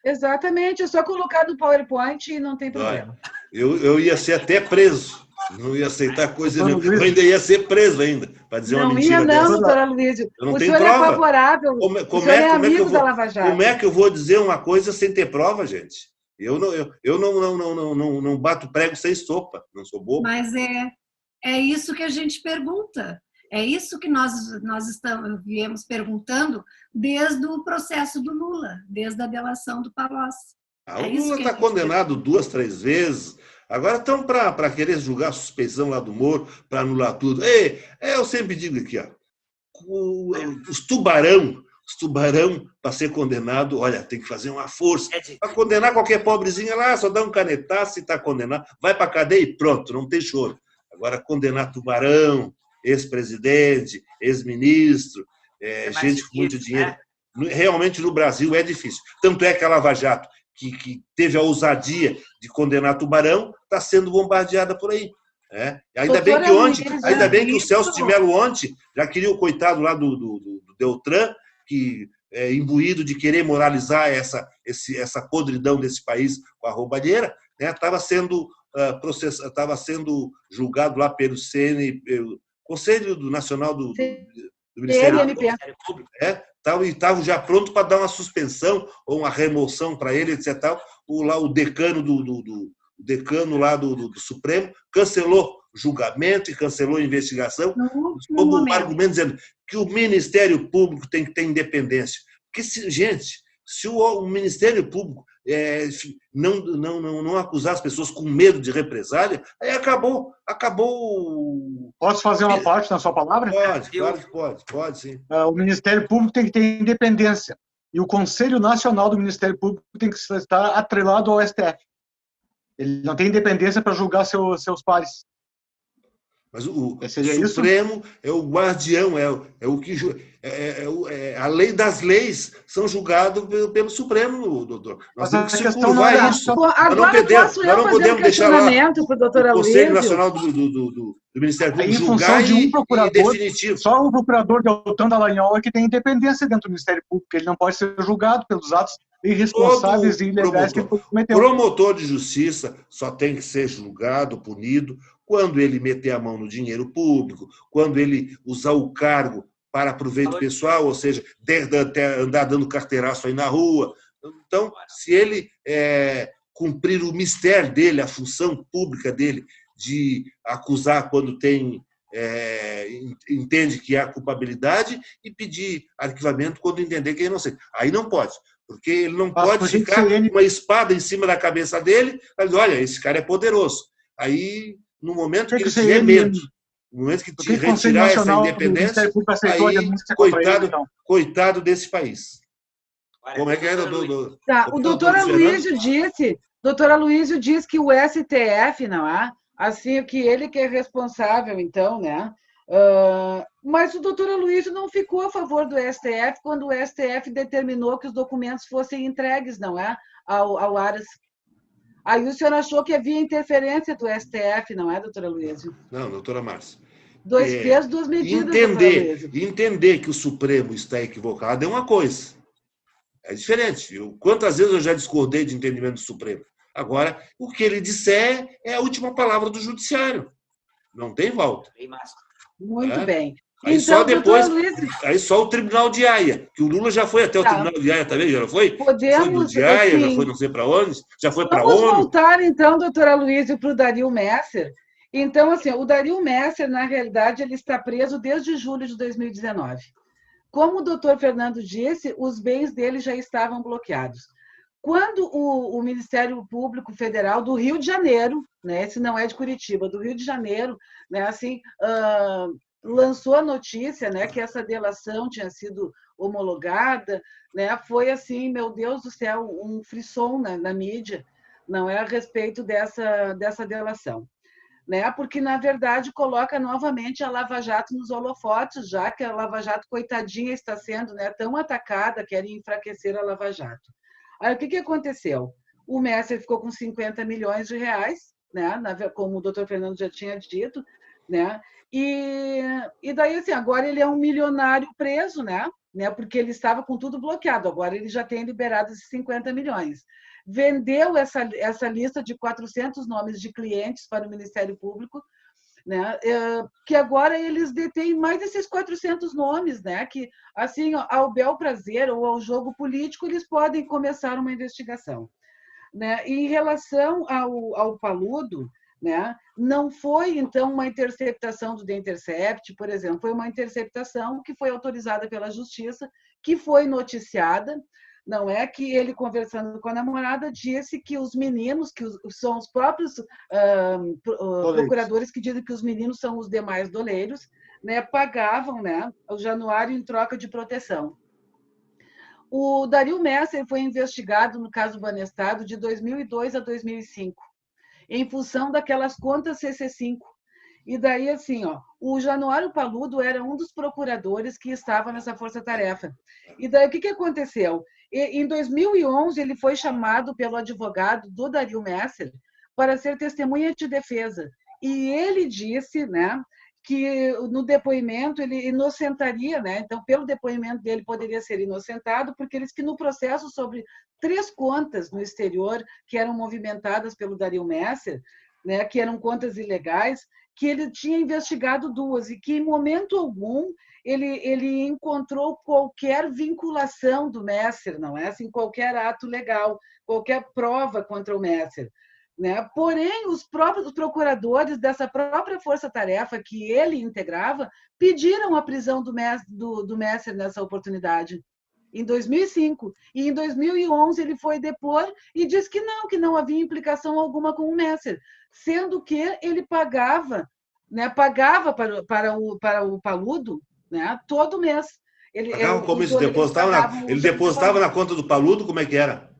Exatamente. É só colocar no PowerPoint e não tem problema. Eu ia ser até preso. Não ia aceitar coisa nenhuma. Eu ainda ia ser preso ainda, para dizer uma mentira dessa. Não, doutora Luísa. Eu não o tenho senhor prova. É favorável. O senhor é amigo da Lava Jato. Como é que eu vou dizer uma coisa sem ter prova, gente? Eu não bato prego sem sopa. Não sou bobo. Mas é isso que a gente pergunta. É isso que nós viemos perguntando desde o processo do Lula, desde a delação do Palocci. O Lula está condenado 2, 3 vezes. Agora estão para querer julgar a suspeição lá do Moro, para anular tudo. Eu sempre digo aqui, os Os tubarão, para ser condenado, olha, tem que fazer uma força. Para condenar qualquer pobrezinha lá, só dá um canetaço e está condenado. Vai para a cadeia e pronto, não tem choro. Agora, condenar tubarão, ex-presidente, ex-ministro, gente com muito dinheiro, realmente no Brasil é difícil. Tanto é que a Lava Jato, que teve a ousadia de condenar tubarão, está sendo bombardeada por aí. Ainda bem que o Celso de Mello ontem já queria o coitado lá do Deltran, que imbuído de querer moralizar essa podridão desse país com a roubalheira, estava sendo julgado lá pelo pelo Conselho Nacional do Ministério Público, e estava já pronto para dar uma suspensão ou uma remoção para ele, etc. O decano decano lá do Supremo cancelou o julgamento e cancelou a investigação, como um argumento dizendo que o Ministério Público tem que ter independência. Porque, gente, se o Ministério Público não acusar as pessoas com medo de represália, aí acabou. Posso fazer uma parte na sua palavra? Pode, claro que pode, sim. O Ministério Público tem que ter independência. E o Conselho Nacional do Ministério Público tem que estar atrelado ao STF. Ele não tem independência para julgar seus pares. Mas o Supremo é o guardião, é o que a lei das leis são julgados pelo Supremo, doutor. Nós temos que se curvar isso. Agora posso eu fazer um questionamento para o doutor Aloysio? O Conselho Nacional do Ministério Público julgar de um procurador, e definitivo. Só o procurador Deltan Dallagnol é que tem independência dentro do Ministério Público. Ele não pode ser julgado pelos atos irresponsáveis e ilegais que ele cometeu. Promotor de justiça só tem que ser julgado, punido, quando ele meter a mão no dinheiro público, quando ele usar o cargo para proveito pessoal, ou seja, andar dando carteiraço aí na rua. Então, se ele cumprir o mistério dele, a função pública dele, de acusar quando entende que há culpabilidade e pedir arquivamento quando entender que é inocente. Aí não pode, porque ele não pode ficar com uma espada em cima da cabeça dele, mas olha, esse cara é poderoso. Aí, no momento que ele tiver medo, no momento que te retirar essa independência, aí, coitado desse país. Como é que é, doutor? O doutor Aloysio disse que o STF, não é? Assim, que ele que é responsável, então, né? Mas o doutor Aloysio não ficou a favor do STF quando o STF determinou que os documentos fossem entregues, não é? Ao Aras. Aí o senhor achou que havia interferência do STF, não é, doutora Aloysio? Não, doutora Márcia. Dois pesos, duas medidas. Entender que o Supremo está equivocado é uma coisa. É diferente. Quantas vezes eu já discordei de entendimento do Supremo? Agora, o que ele disser é a última palavra do Judiciário. Não tem volta. Muito bem. Aí então, só depois, aí só o Tribunal de Haia, que o Lula já foi até o Tribunal de Haia também, já não foi? Podemos, foi do de Haia, já foi não sei para onde, já foi para onde. Vamos voltar, então, doutor Aloysio, para o Dario Messer. Então, assim, o Dario Messer, na realidade, ele está preso desde julho de 2019. Como o doutor Fernando disse, os bens dele já estavam bloqueados. Quando o Ministério Público Federal do Rio de Janeiro, né, esse não é de Curitiba, do Rio de Janeiro, né, assim, lançou a notícia, né, que essa delação tinha sido homologada, né, foi assim, meu Deus do céu, um frisson na mídia, não é, a respeito dessa delação. Né, porque, na verdade, coloca novamente a Lava Jato nos holofotes, já que a Lava Jato, coitadinha, está sendo, né, tão atacada, querem enfraquecer a Lava Jato. Aí, o que aconteceu? O Messer ficou com 50 milhões de reais, né, como o doutor Fernando já tinha dito, né, e daí, assim, agora ele é um milionário preso, né, porque ele estava com tudo bloqueado, agora ele já tem liberado esses 50 milhões. Vendeu essa lista de 400 nomes de clientes para o Ministério Público, né, que agora eles detêm mais desses 400 nomes, né, que, assim, ao bel prazer ou ao jogo político, eles podem começar uma investigação. Né? E em relação ao Paludo, né, não foi, então, uma interceptação do The Intercept, por exemplo, foi uma interceptação que foi autorizada pela Justiça, que foi noticiada, não é, que ele, conversando com a namorada, disse que os meninos, que são os próprios procuradores que dizem que os meninos são os demais doleiros, né, pagavam, né, o Januário em troca de proteção. O Dario Messer foi investigado no caso Banestado de 2002 a 2005, em função daquelas contas CC5. E daí, assim, ó, o Januário Paludo era um dos procuradores que estava nessa força-tarefa. E daí, o que aconteceu? Em 2011, ele foi chamado pelo advogado do Dario Messer para ser testemunha de defesa. E ele disse, né, que no depoimento ele inocentaria, né? Então, pelo depoimento dele, poderia ser inocentado, porque eles que no processo sobre 3 contas no exterior que eram movimentadas pelo Dario Messer, né, que eram contas ilegais, que ele tinha investigado 2 e que, em momento algum, ele encontrou qualquer vinculação do Messer, não é assim, qualquer ato legal, qualquer prova contra o Messer. Né? Porém, os próprios procuradores dessa própria força-tarefa que ele integrava pediram a prisão do Messer nessa oportunidade, em 2005. E em 2011 ele foi depor e disse que não havia implicação alguma com o Messer, sendo que ele pagava, né, para o Paludo, né, todo mês. Pagava como isso? Ele depositava na conta do Paludo? Como é que era?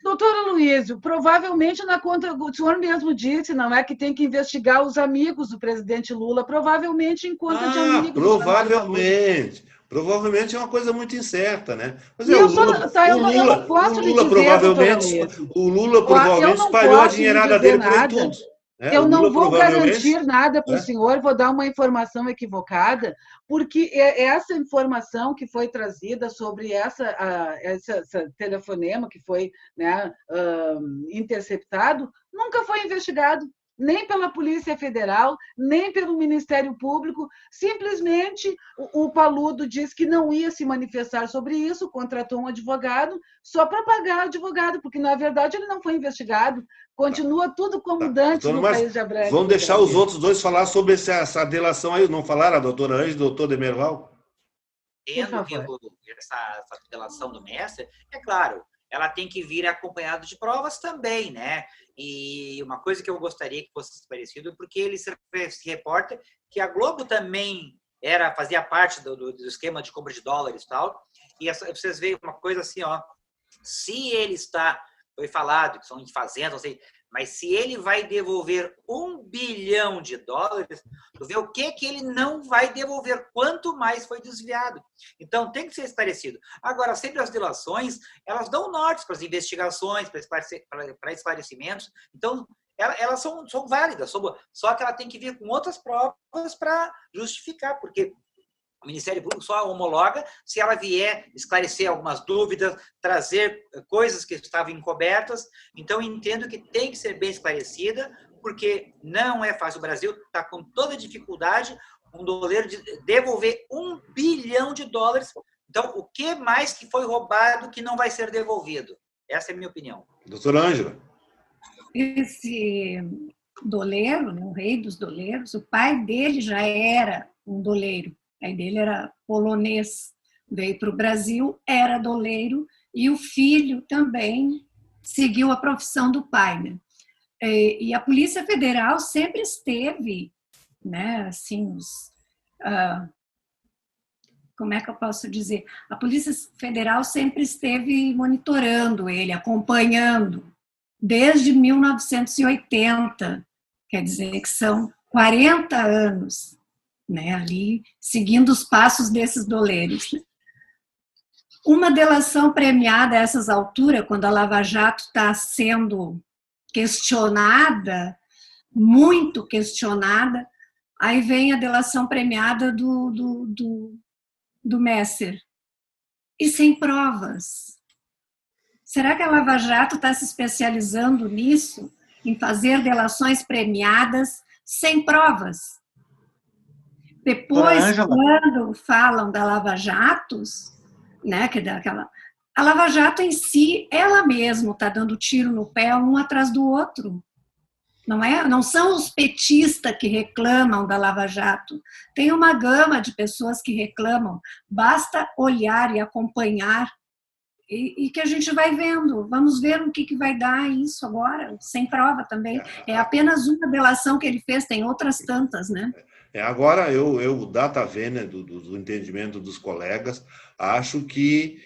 Doutora Luísio, provavelmente na conta, o senhor mesmo disse, não é, que tem que investigar os amigos do presidente Lula, provavelmente em conta de amigos. Provavelmente é uma coisa muito incerta, né? Mas eu não posso lhe dizer, o Lula provavelmente espalhou a dinheirada dele por aí tudo. Eu não vou garantir nada para o senhor, vou dar uma informação equivocada, porque essa informação que foi trazida sobre esse telefonema que foi, né, interceptado, nunca foi investigado, nem pela Polícia Federal, nem pelo Ministério Público. Simplesmente o Paludo disse que não ia se manifestar sobre isso, contratou um advogado só para pagar o advogado, porque, na verdade, ele não foi investigado. Continua tudo como dantes no país de Abrantes. Vamos deixar os outros dois falar sobre essa delação aí. Não falaram, a doutora Ângela e o doutor Demerval? Tendo essa delação do Messer, é claro, ela tem que vir acompanhada de provas também, né? E uma coisa que eu gostaria que fosse esclarecido, porque ele se reporta que a Globo também fazia parte do esquema de compra de dólares e tal, e vocês veem uma coisa assim, ó, se ele foi falado que são em fazendas, não sei, mas se ele vai devolver $1 bilhão, tu vê o que ele não vai devolver, quanto mais foi desviado. Então, tem que ser esclarecido. Agora, sempre as delações, elas dão nortes para as investigações, para esclarecimentos. Então, elas são válidas, só que ela tem que vir com outras provas para justificar, porque o Ministério Público só homologa se ela vier esclarecer algumas dúvidas, trazer coisas que estavam encobertas. Então, entendo que tem que ser bem esclarecida, porque não é fácil. O Brasil está com toda dificuldade, um doleiro de devolver $1 bilhão. Então, o que mais que foi roubado que não vai ser devolvido? Essa é a minha opinião. Doutora Ângela. Esse doleiro, né, o rei dos doleiros, o pai dele já era um doleiro. O pai dele era polonês, veio para o Brasil, era doleiro, e o filho também seguiu a profissão do pai. Né? E a Polícia Federal sempre esteve, né, assim, como é que eu posso dizer? A Polícia Federal sempre esteve monitorando ele, acompanhando, desde 1980, quer dizer que são 40 anos. Né, ali, seguindo os passos desses doleiros. Uma delação premiada a essas alturas, quando a Lava Jato está sendo questionada, muito questionada, aí vem a delação premiada do Messer. E sem provas. Será que a Lava Jato está se especializando nisso, em fazer delações premiadas sem provas? Depois, quando falam da Lava Jatos, né, a Lava Jato em si, ela mesma está dando tiro no pé um atrás do outro. Não é? Não são os petistas que reclamam da Lava Jato. Tem uma gama de pessoas que reclamam. Basta olhar e acompanhar e que a gente vai vendo. Vamos ver o que vai dar isso agora, sem prova também. É apenas uma delação que ele fez, tem outras tantas, né? Agora, eu data vênia do entendimento dos colegas, acho que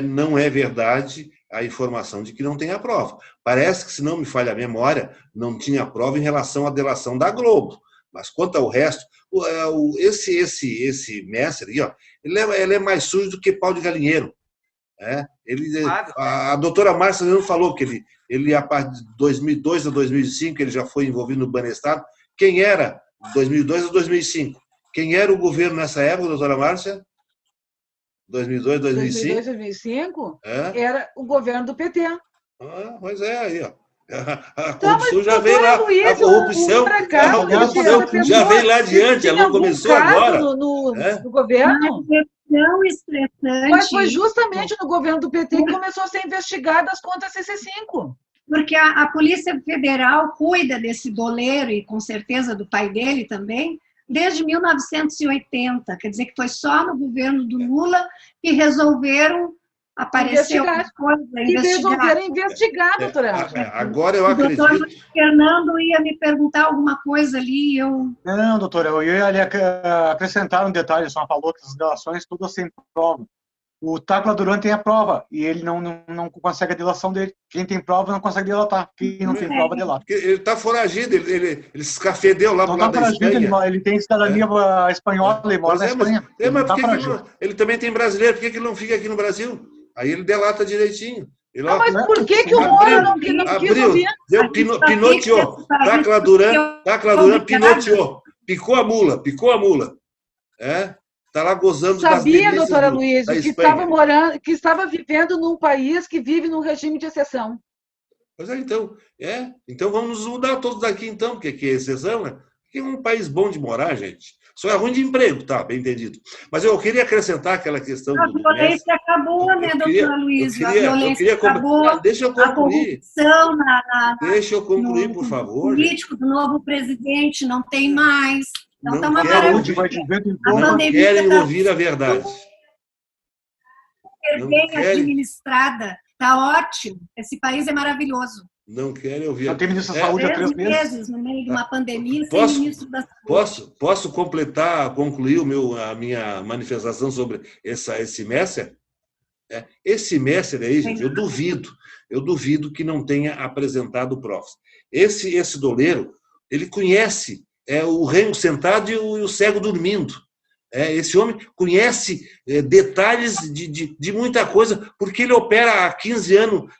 não é verdade a informação de que não tem a prova. Parece que, se não me falha a memória, não tinha prova em relação à delação da Globo. Mas quanto ao resto, esse mestre aí, ó, ele é mais sujo do que pau de galinheiro. A doutora Márcia não falou que ele, a partir de 2002 a 2005, ele já foi envolvido no Banestado. Quem era, de 2002 a 2005? Quem era o governo nessa época, doutora Márcia? 2002, 2005? 2005 era o governo do PT. Pois é, aí, ó. A corrupção já veio lá. A corrupção já veio lá adiante, ela não começou agora. No governo? Tão estressante. Mas foi justamente no governo do PT que começou a ser investigada as contas CC5. Porque a Polícia Federal cuida desse doleiro, e com certeza do pai dele também, desde 1980. Quer dizer que foi só no governo do Lula que resolveram aparecer algumas coisas. Que resolveram investigar, doutora. Agora eu acredito. O doutor Fernando ia me perguntar alguma coisa ali. Não, doutora, eu ia ali acrescentar um detalhe, só falou que as delações todas sem prova. O Tacla Duran tem a prova e ele não consegue a delação dele. Quem tem prova não consegue delatar. Quem não tem prova, delata. Ele está foragido, ele se escafedeu lá do lado da Espanha. Ele tem cidadania espanhola, ele mora na Espanha. Ele também tem brasileiro, por que ele não fica aqui no Brasil? Aí ele delata direitinho. Mas por que o Moro não quis ouvir? Deu pinoteou. Tacla Duran pinoteou. Picou a mula. Está lá gozando das delícias. Sabia, doutora Luísa, que estava vivendo num país que vive num regime de exceção. Pois é, então vamos nos mudar todos daqui, então, porque aqui é exceção, né? Aqui é um país bom de morar, gente. Só é ruim de emprego, tá? Bem entendido. Mas eu queria acrescentar aquela questão... A violência acabou, né, doutora Luísa? A violência acabou. Deixa eu concluir. A corrupção deixa eu concluir, por favor. O político do novo presidente não tem mais. Então, não querem ouvir a verdade. Bem administrada. Está ótimo. Esse país é maravilhoso. Não querem ouvir. Já tem ministro da Saúde há 3 meses. No meio de uma pandemia, sem ministro da Saúde. Posso concluir a minha manifestação sobre esse mestre? Esse mestre aí, gente, eu duvido que não tenha apresentado provas. Esse doleiro, ele conhece o remo sentado e o cego dormindo. Esse homem conhece detalhes de muita coisa, porque ele opera há 15 anos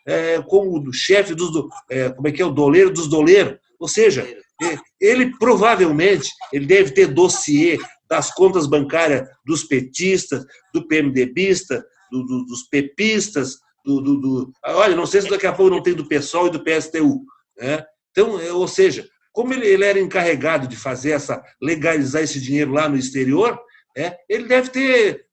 como chefe o doleiro dos doleiros. Ou seja, ele provavelmente deve ter dossiê das contas bancárias dos petistas, do PMDBista, dos pepistas, olha, não sei se daqui a pouco não tem do PSOL e do PSTU. Então, ou seja, como ele era encarregado de legalizar esse dinheiro lá no exterior, ele deve ter...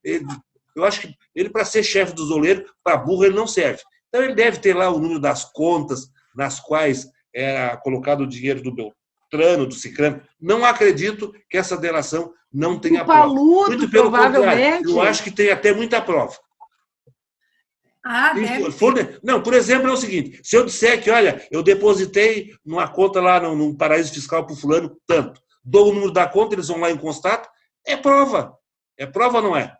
Eu acho que ele, para ser chefe dos doleiros, para burro, ele não serve. Então, ele deve ter lá o número das contas nas quais era colocado o dinheiro do Beltrano, do Cicrano. Não acredito que essa delação não tenha prova. Muito pelo contrário, eu acho que tem até muita prova. Não, por exemplo, é o seguinte, se eu disser que, olha, eu depositei numa conta lá num paraíso fiscal para o fulano, tanto, dou o número da conta, eles vão lá e constatam, é prova. É prova ou não é?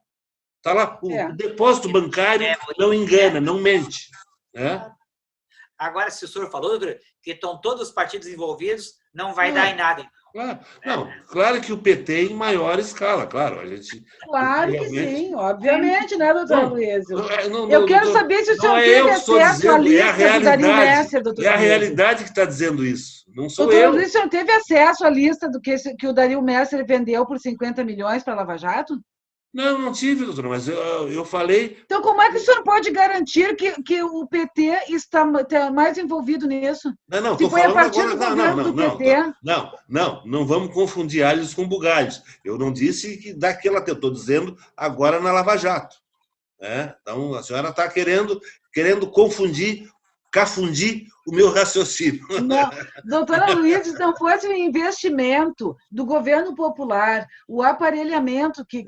Está lá, o depósito bancário não engana, não mente. Agora, se o senhor falou, doutor, que estão todos os partidos envolvidos, não vai dar em nada. Claro que o PT em maior escala, claro. Claro que sim, obviamente, né, doutor Luísa? Eu quero saber se o senhor teve acesso à lista do Dario Messer, doutor Luísa. É a realidade que está dizendo isso, não sou doutor eu. Luísa, o senhor teve acesso à lista do que o Dario Messer vendeu por 50 milhões para a Lava Jato? Não tive, doutora, mas eu falei... Então, como é que o senhor pode garantir que o PT está mais envolvido nisso? Não, se foi a partir do governo do PT... Não vamos confundir alhos com bugalhos. Eu não disse que daquela... Eu estou dizendo agora na Lava Jato. Então, a senhora está querendo cafundir o meu raciocínio. Não, doutora Luísa, se não fosse o investimento do governo popular, o aparelhamento que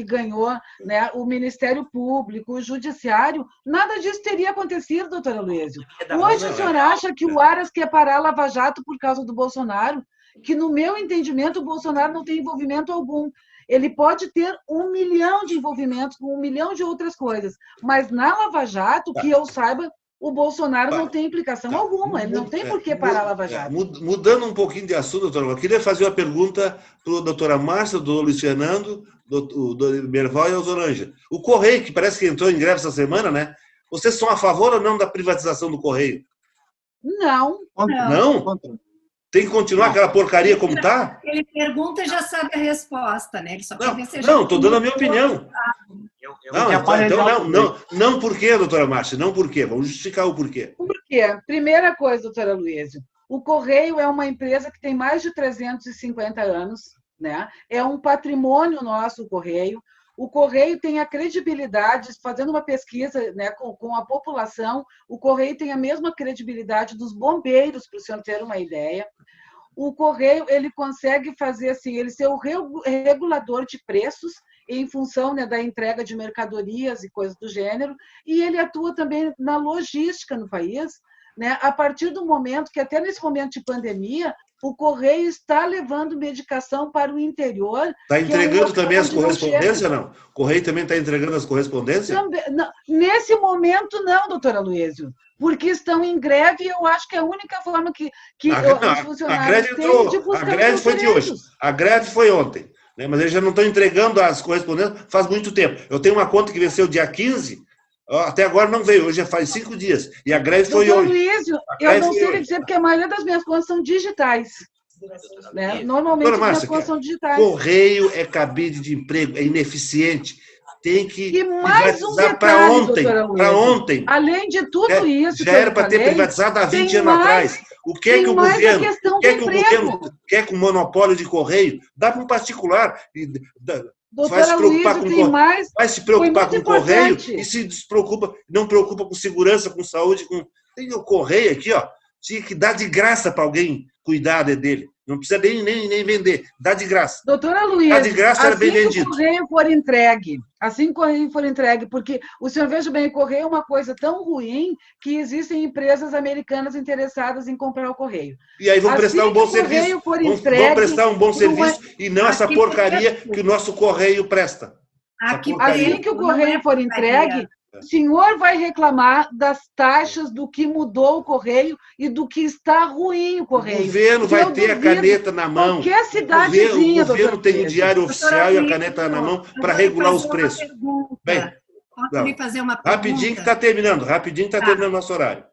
ganhou, né, o Ministério Público, o Judiciário, nada disso teria acontecido, doutora Luísa. Hoje a senhora acha que o Aras quer parar a Lava Jato por causa do Bolsonaro? que, no meu entendimento, o Bolsonaro não tem envolvimento algum. Ele pode ter 1 milhão de envolvimentos com 1 milhão de outras coisas, mas na Lava Jato, que eu saiba, o Bolsonaro não tem implicação alguma, ele não tem por que parar a Lava Jato. Mudando um pouquinho de assunto, doutora, eu queria fazer uma pergunta para a doutora Márcia, do Luiz Fernando, do Merval e ao Zoranja. O Correio, que parece que entrou em greve essa semana, né? Vocês são a favor ou não da privatização do Correio? Não. Não? Tem que continuar aquela porcaria como está? Ele pergunta e já sabe a resposta, né? Ele só quer ver se não, estou dando a minha opinião. Não por quê, doutora Márcia? Não por quê? Vamos justificar o porquê. Por quê? Primeira coisa, doutora Luísio, o Correio é uma empresa que tem mais de 350 anos, né? É um patrimônio nosso, o Correio. O Correio tem a credibilidade, fazendo uma pesquisa, né, com a população, o Correio tem a mesma credibilidade dos bombeiros, para o senhor ter uma ideia. O Correio ele consegue fazer assim, ele ser o regulador de preços em função, né, da entrega de mercadorias e coisas do gênero, e ele atua também na logística no país, né, a partir do momento que, até nesse momento de pandemia, o Correio está levando medicação para o interior. Está entregando também as correspondências, não? O Correio também está entregando as correspondências? Também, não, nesse momento, não, doutora Luísio, porque estão em greve e eu acho que é a única forma que os funcionários têm de buscar. A greve foi de hoje. A greve foi ontem, né? Mas eles já não estão entregando as correspondências faz muito tempo. Eu tenho uma conta que venceu dia 15, até agora não veio, hoje já faz 5 dias. E a greve foi hoje. Luísio, eu não sei lhe dizer, porque a maioria das minhas contas são digitais. Né? Normalmente as minhas contas são digitais. Correio é cabide de emprego, é ineficiente. Tem que privatizar para ontem. Para ontem. Além de tudo isso. Já era para ter privatizado há 20 anos atrás. O que é que o governo quer com o monopólio de Correio? Dá para um particular. Vai se preocupar com o Correio e se despreocupa, não preocupa com segurança, com saúde. Tem o Correio aqui, ó. Tinha que dar de graça para alguém cuidar dele. Não precisa nem vender. Dá de graça. Doutora Luísa, dá de graça, era bem vendido. Assim que o Correio for entregue, porque o senhor veja bem, o Correio é uma coisa tão ruim que existem empresas americanas interessadas em comprar o Correio. E aí vão prestar um bom serviço. Vão prestar um bom serviço e não essa porcaria que o nosso Correio presta. Assim que o Correio for entregue, o senhor vai reclamar das taxas do que mudou o Correio e do que está ruim o Correio. O governo vai ter a caneta na mão. Qualquer cidadezinha, o governo tem o diário oficial e a caneta na mão para regular os preços. Bem, posso fazer uma pergunta? Rapidinho que está terminando. Terminando nosso horário.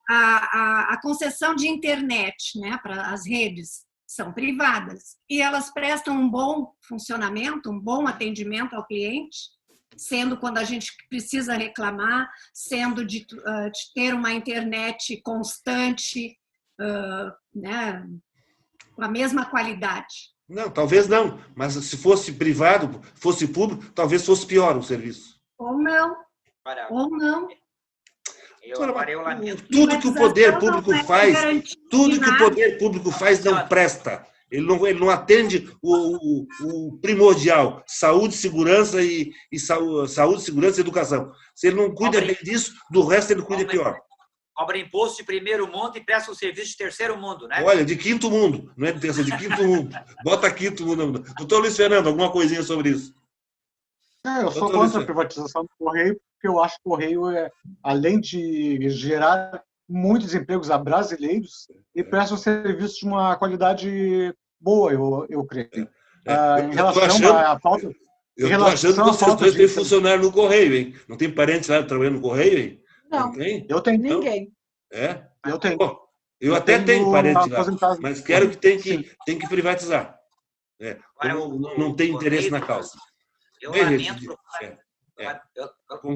A concessão de internet, né, para as redes são privadas e elas prestam um bom funcionamento, um bom atendimento ao cliente, sendo quando a gente precisa reclamar, sendo de ter uma internet constante, né, com a mesma qualidade. Não, talvez não, mas se fosse privado, fosse público, talvez fosse pior o serviço. Ou não. Tudo que o poder público faz, não presta. Ele não atende o primordial, saúde, segurança e educação. Se ele não cuida bem disso, do resto ele cuida pior. Cobra imposto de primeiro mundo e presta um serviço de terceiro mundo, né? Olha, de quinto mundo, não é de terceiro, de quinto mundo. Bota quinto mundo. Doutor Luiz Fernando, alguma coisinha sobre isso? Eu sou contra a privatização do Correio, porque eu acho que o Correio, além de gerar muitos empregos a brasileiros, e presta um serviço de uma qualidade boa, eu creio. Em relação à falta... Eu estou achando que vocês dois têm funcionário no Correio, hein? Não tem parentes lá trabalhando no Correio, hein? Não tem? Eu tenho. Ninguém. Eu tenho. Bom, eu até tenho parentes lá, mas quero que tem que privatizar. Não tem interesse na causa. Eu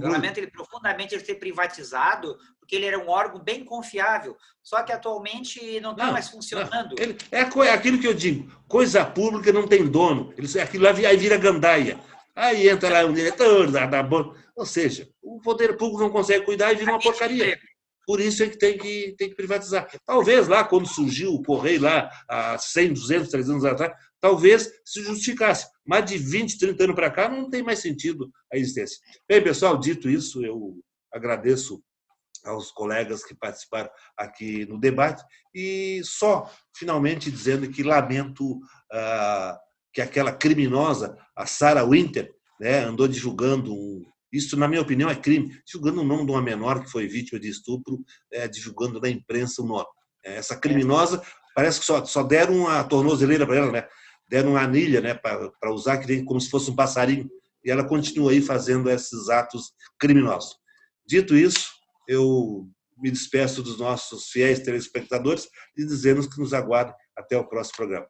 lamento ele profundamente ele ser privatizado, porque ele era um órgão bem confiável, só que atualmente não está mais funcionando. É aquilo que eu digo, coisa pública não tem dono, aquilo lá aí vira gandaia. Aí entra lá um diretor da banca, ou seja, o poder público não consegue cuidar e vira uma porcaria. Por isso é que tem que privatizar. Talvez lá, quando surgiu o Correio, lá há 100, 200, 300 anos atrás, talvez se justificasse. Mas de 20, 30 anos para cá, não tem mais sentido a existência. Bem, pessoal, dito isso, eu agradeço aos colegas que participaram aqui no debate, e só finalmente dizendo que lamento que aquela criminosa, a Sarah Winter, né, andou divulgando isso, na minha opinião, é crime, divulgando o nome de uma menor que foi vítima de estupro, divulgando na imprensa o nome. Essa criminosa, parece que só deram uma tornozeleira para ela, né? Deram uma anilha, né, para usar, que vem como se fosse um passarinho, e ela continua aí fazendo esses atos criminosos. Dito isso, eu me despeço dos nossos fiéis telespectadores e dizendo que nos aguardem até o próximo programa.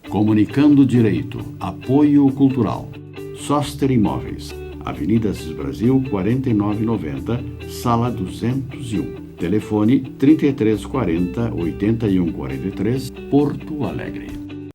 Comunicando Direito, Apoio Cultural. Soster Imóveis, Avenida Assis Brasil, 4990, Sala 201. Telefone 3340-8143, Porto Alegre.